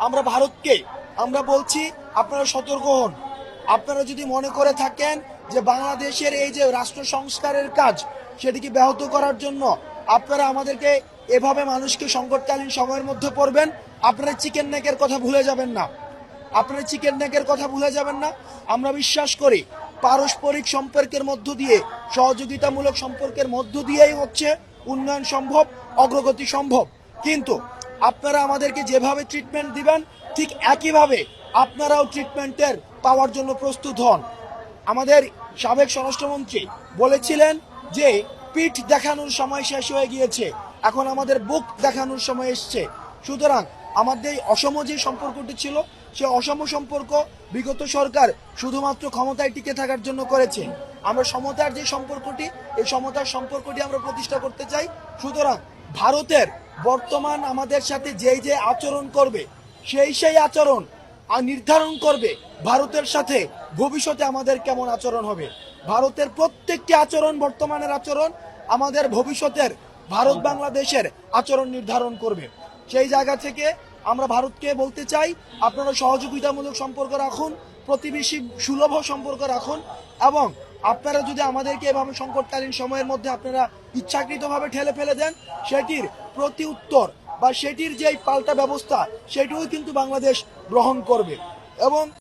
আমরা ভারতকে আমরা বলছি আপনারা সতর্ক হন। আপনারা যদি মনে করে থাকেন যে বাংলাদেশের এই যে রাষ্ট্র সংস্কারের কাজ সেটিকে ব্যাহত করার জন্য আপনারা আমাদেরকে এভাবে মানুষকে সংকটকালীন সময়ের মধ্যে পড়বেন, আপনারা চিকেন নেকের কথা ভুলে যাবেন না। আপনারা চিকেন নেকের কথা ভুলে যাবেন না। আমরা বিশ্বাস করি পারস্পরিক সম্পর্কের মধ্য দিয়ে, সহযোগিতামূলক সম্পর্কের মধ্য দিয়েই হচ্ছে উন্নয়ন সম্ভব, অগ্রগতি সম্ভব। কিন্তু আপনারা আমাদেরকে যেভাবে ট্রিটমেন্ট দিবেন ঠিক একইভাবে আপনারাও ট্রিটমেন্টের পাওয়ার জন্য প্রস্তুত হন। আমাদের সাবেক স্বরাষ্ট্রমন্ত্রী বলেছিলেন যে পিঠ দেখানোর সময় শেষ হয়ে গিয়েছে, এখন আমাদের বুক দেখানোর সময় এসছে। সুতরাং আমাদের এই অসম যে সম্পর্কটি ছিল সে অসম সম্পর্ক বিগত সরকার শুধুমাত্র ক্ষমতায় টিকে থাকার জন্য করেছে। আমরা সমতার যে সম্পর্কটি, এই সমতার সম্পর্কটি আমরা প্রতিষ্ঠা করতে চাই। সুতরাং ভারতের বর্তমান আমাদের সাথে যে আচরণ করবে সেই আচরণ নির্ধারণ করবে ভারতের সাথে ভবিষ্যতে আমাদের কেমন আচরণ হবে। ভারতের প্রত্যেকটি আচরণ, বর্তমানের আচরণ আমাদের ভবিষ্যতের ভারত বাংলাদেশের আচরণ নির্ধারণ করবে। সেই জায়গা থেকে আমরা ভারতকে বলতে চাই আপনারা সহযোগিতামূলক সম্পর্ক রাখুন, প্রতিবেশী সুলভ সম্পর্ক রাখুন, এবং আপনারা যদি আমাদেরকে এভাবে সংকটকালীন সময়ের মধ্যে আপনারা ইচ্ছাকৃতভাবে ঠেলে ফেলে দেন, সেটির প্রতি উত্তর বা সেটির যে পাল্টা ব্যবস্থা সেটিও কিন্তু বাংলাদেশ গ্রহণ করবে। এবং